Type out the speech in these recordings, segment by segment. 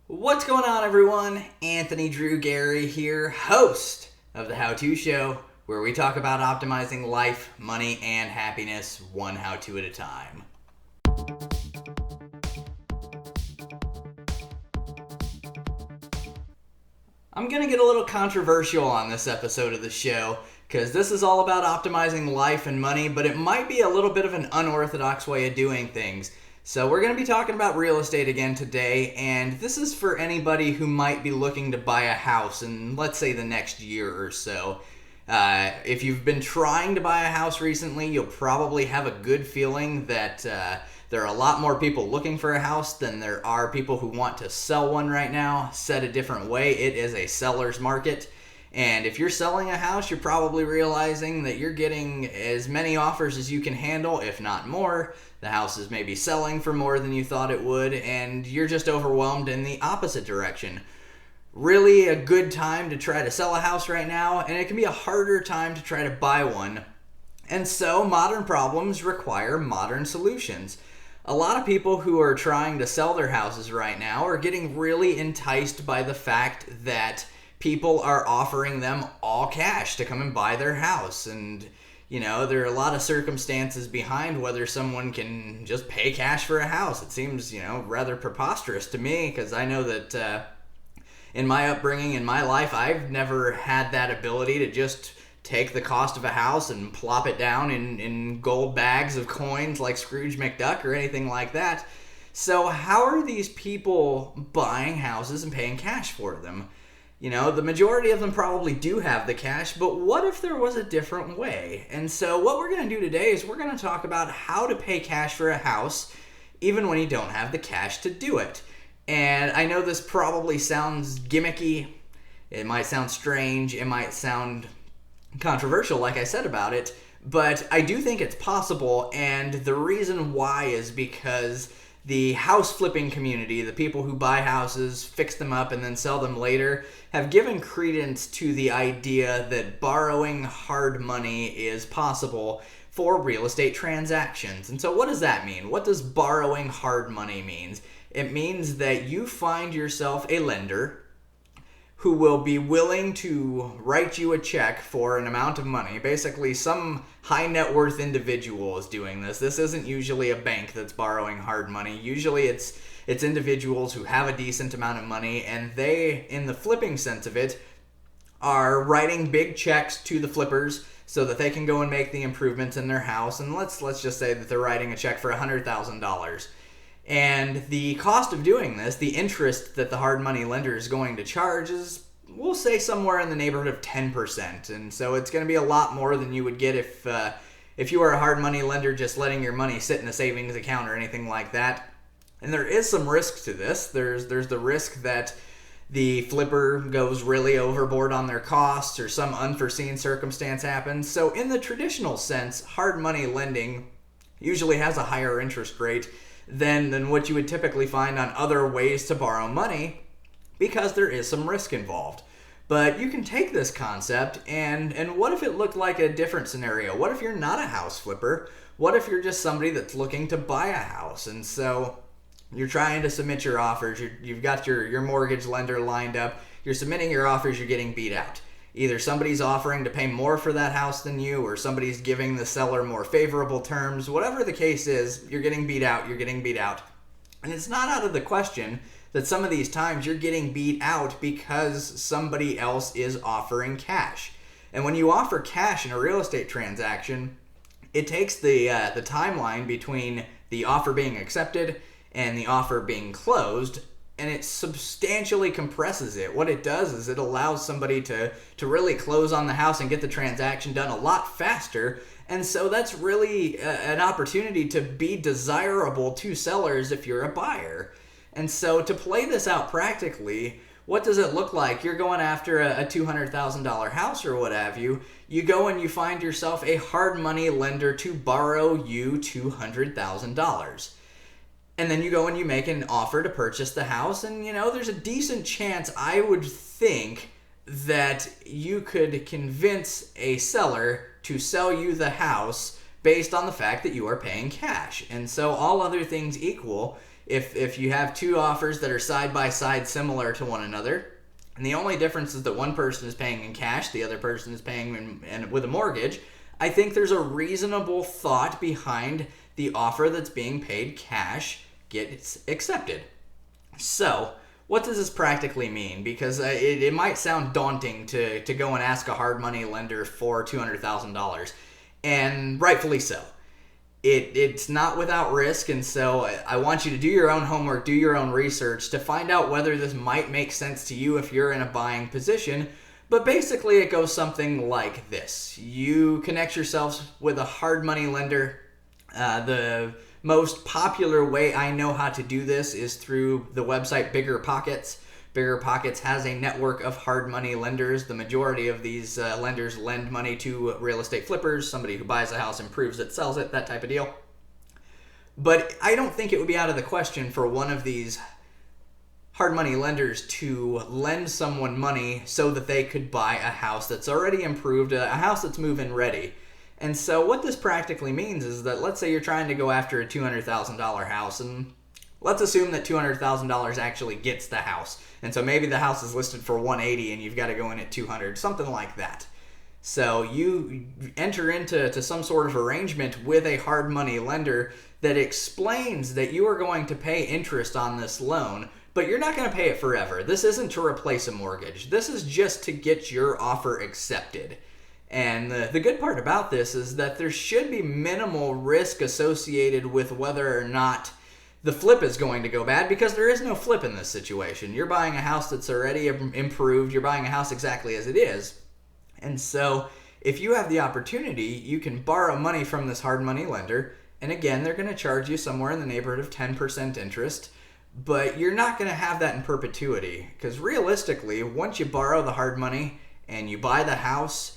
What's going on, everyone? Anthony Drew Gary here, host of the How To Show, where we talk about optimizing life, money, and happiness one how-to at a time. I'm going to get a little controversial on this episode of the show, because this is all about optimizing life and money, but it might be a little bit of an unorthodox way of doing things. So we're going to be talking about real estate again today, and this is for anybody who might be looking to buy a house in, let's say, the next year or so. If you've been trying to buy a house recently, you'll probably have a good feeling that there are a lot more people looking for a house than there are people who want to sell one right now. Said a different way, it is a seller's market. And if you're selling a house, you're probably realizing that you're getting as many offers as you can handle, if not more. The house is maybe selling for more than you thought it would, and you're just overwhelmed in the opposite direction. Really a good time to try to sell a house right now, and it can be a harder time to try to buy one. And so modern problems require modern solutions. A lot of people who are trying to sell their houses right now are getting really enticed by the fact that people are offering them all cash to come and buy their house. And, you know, there are a lot of circumstances behind whether someone can just pay cash for a house. It seems, rather preposterous to me, because I know that in my upbringing, in my life, I've never had that ability to just take the cost of a house and plop it down in gold bags of coins like Scrooge McDuck or anything like that. So how are these people buying houses and paying cash for them? The majority of them probably do have the cash, but what if there was a different way? And so what we're going to do today is we're going to talk about how to pay cash for a house even when you don't have the cash to do it. And I know this probably sounds gimmicky, it might sound strange, it might sound controversial like I said about it, but I do think it's possible, and the reason why is because the house flipping community, the people who buy houses, fix them up, and then sell them later, have given credence to the idea that borrowing hard money is possible for real estate transactions. And so what does that mean? What does borrowing hard money mean? It means that you find yourself a lender who will be willing to write you a check for an amount of money. Basically, some high net worth individual is doing this. This isn't usually a bank that's borrowing hard money. Usually it's individuals who have a decent amount of money, and they, in the flipping sense of it, are writing big checks to the flippers so that they can go and make the improvements in their house. And let's just say that they're writing a check for $100,000. And the cost of doing this, the interest that the hard money lender is going to charge is, we'll say, somewhere in the neighborhood of 10%. And so it's going to be a lot more than you would get if you were a hard money lender just letting your money sit in a savings account or anything like that. And there is some risk to this. There's the risk that the flipper goes really overboard on their costs or some unforeseen circumstance happens. So in the traditional sense, hard money lending usually has a higher interest rate than what you would typically find on other ways to borrow money, because there is some risk involved. But you can take this concept and what if it looked like a different scenario? What if you're not a house flipper? What if you're just somebody that's looking to buy a house? And so you're trying to submit your offers, you've got your mortgage lender lined up, you're submitting your offers, you're getting beat out. Either somebody's offering to pay more for that house than you, or somebody's giving the seller more favorable terms. Whatever the case is, you're getting beat out. And it's not out of the question that some of these times you're getting beat out because somebody else is offering cash. And when you offer cash in a real estate transaction, it takes the timeline between the offer being accepted and the offer being closed, and it substantially compresses it. What it does is it allows somebody to really close on the house and get the transaction done a lot faster. And so that's really an opportunity to be desirable to sellers if you're a buyer. And so to play this out practically, what does it look like? You're going after a $200,000 house or what have you. You go and you find yourself a hard money lender to borrow you $200,000. And then you go and you make an offer to purchase the house, and there's a decent chance, I would think, that you could convince a seller to sell you the house based on the fact that you are paying cash. And so all other things equal, if you have two offers that are side by side similar to one another, and the only difference is that one person is paying in cash, the other person is paying with a mortgage, I think there's a reasonable thought behind the offer that's being paid cash gets accepted. So, what does this practically mean? Because it might sound daunting to go and ask a hard money lender for $200,000, and rightfully so. It's not without risk, and so I want you to do your own homework, do your own research to find out whether this might make sense to you if you're in a buying position. But basically it goes something like this. You connect yourselves with a hard money lender. The most popular way I know how to do this is through the website BiggerPockets. BiggerPockets has a network of hard money lenders. The majority of these lenders lend money to real estate flippers, somebody who buys a house, improves it, sells it, that type of deal. But I don't think it would be out of the question for one of these hard money lenders to lend someone money so that they could buy a house that's already improved, a house that's move-in ready. And so what this practically means is that, let's say you're trying to go after a $200,000 house, and let's assume that $200,000 actually gets the house. And so maybe the house is listed for $180 and you've got to go in at $200, something like that. So you enter into some sort of arrangement with a hard money lender that explains that you are going to pay interest on this loan, but you're not going to pay it forever. This isn't to replace a mortgage. This is just to get your offer accepted. And the good part about this is that there should be minimal risk associated with whether or not the flip is going to go bad, because there is no flip in this situation. You're buying a house that's already improved. You're buying a house exactly as it is. And so if you have the opportunity, you can borrow money from this hard money lender. And again, they're going to charge you somewhere in the neighborhood of 10% interest. But you're not going to have that in perpetuity, because realistically, once you borrow the hard money and you buy the house,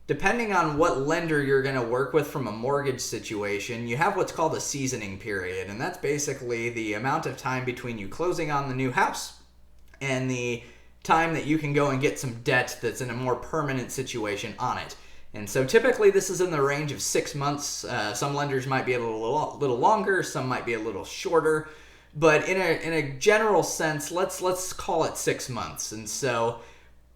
depending on what lender you're going to work with from a mortgage situation, you have what's called a seasoning period. And that's basically the amount of time between you closing on the new house and the time that you can go and get some debt that's in a more permanent situation on it. And so typically this is in the range of 6 months. Some lenders might be a little longer, some might be a little shorter. But in a general sense, let's call it 6 months. And so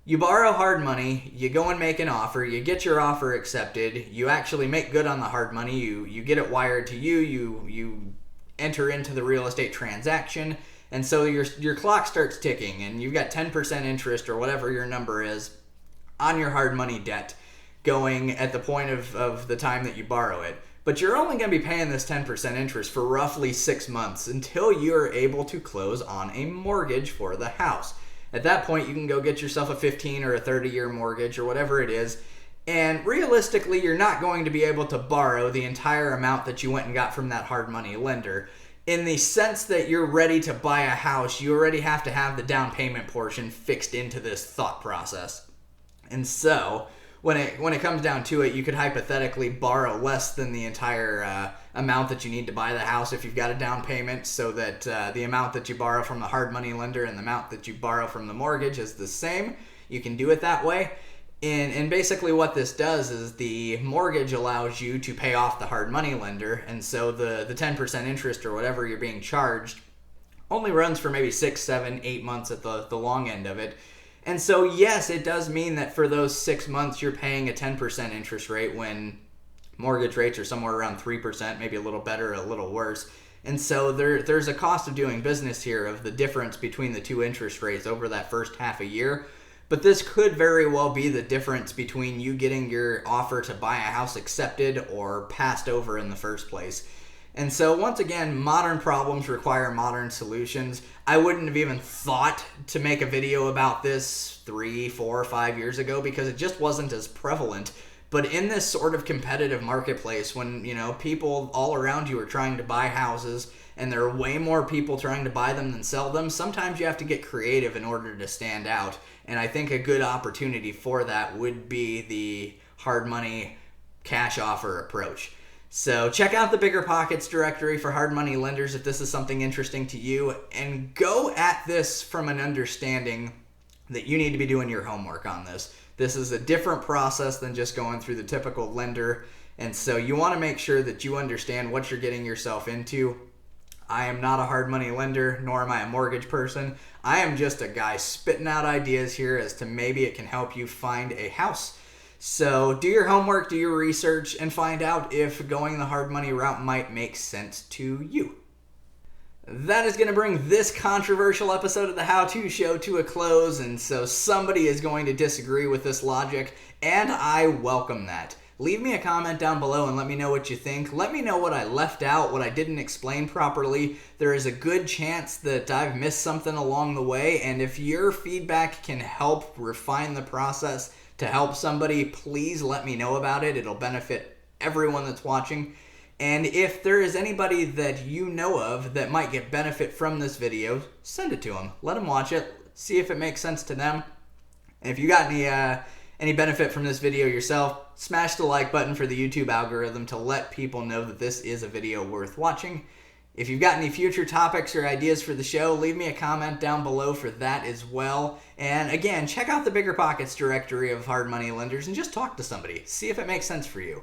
you borrow hard money, you go and make an offer, you get your offer accepted, you actually make good on the hard money, you get it wired to you, you enter into the real estate transaction, and so your clock starts ticking, and you've got 10% interest or whatever your number is on your hard money debt going at the point of the time that you borrow it. But you're only going to be paying this 10% interest for roughly 6 months until you're able to close on a mortgage for the house. At that point, you can go get yourself a 15 or a 30-year mortgage or whatever it is. And realistically, you're not going to be able to borrow the entire amount that you went and got from that hard money lender. In the sense that you're ready to buy a house, you already have to have the down payment portion fixed into this thought process. And so when it comes down to it, you could hypothetically borrow less than the entire amount that you need to buy the house if you've got a down payment, so that the amount that you borrow from the hard money lender and the amount that you borrow from the mortgage is the same. You can do it that way. And basically what this does is the mortgage allows you to pay off the hard money lender, and so the 10% interest or whatever you're being charged only runs for maybe 6, 7, 8 months at the long end of it. And so yes, it does mean that for those 6 months you're paying a 10% interest rate when mortgage rates are somewhere around 3%, maybe a little better, a little worse. And so there's a cost of doing business here of the difference between the two interest rates over that first half a year. But this could very well be the difference between you getting your offer to buy a house accepted or passed over in the first place. And so once again, modern problems require modern solutions. I wouldn't have even thought to make a video about this 3, 4, 5 years ago because it just wasn't as prevalent. But in this sort of competitive marketplace, when people all around you are trying to buy houses and there are way more people trying to buy them than sell them, sometimes you have to get creative in order to stand out. And I think a good opportunity for that would be the hard money cash offer approach. So check out the BiggerPockets directory for hard money lenders if this is something interesting to you, and go at this from an understanding that you need to be doing your homework on this. This is a different process than just going through the typical lender, and so you want to make sure that you understand what you're getting yourself into. I am not a hard money lender, nor am I a mortgage person. I am just a guy spitting out ideas here as to maybe it can help you find a house. So do your homework, do your research, and find out if going the hard money route might make sense to you. That is going to bring this controversial episode of the How To Show to a close, and so somebody is going to disagree with this logic, and I welcome that. Leave me a comment down below and let me know what you think. Let me know what I left out, what I didn't explain properly. There is a good chance that I've missed something along the way, and if your feedback can help refine the process to help somebody, please let me know about it. It'll benefit everyone that's watching. And if there is anybody that you know of that might get benefit from this video, send it to them. Let them watch it. See if it makes sense to them. And if you got any benefit from this video yourself, smash the like button for the YouTube algorithm to let people know that this is a video worth watching. If you've got any future topics or ideas for the show, leave me a comment down below for that as well. And again, check out the BiggerPockets directory of hard money lenders and just talk to somebody. See if it makes sense for you.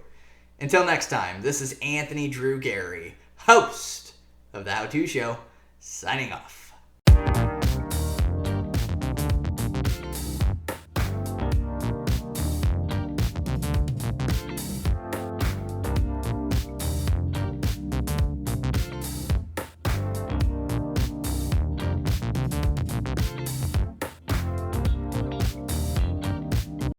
Until next time, this is Anthony Drew Gary, host of The How To Show, signing off.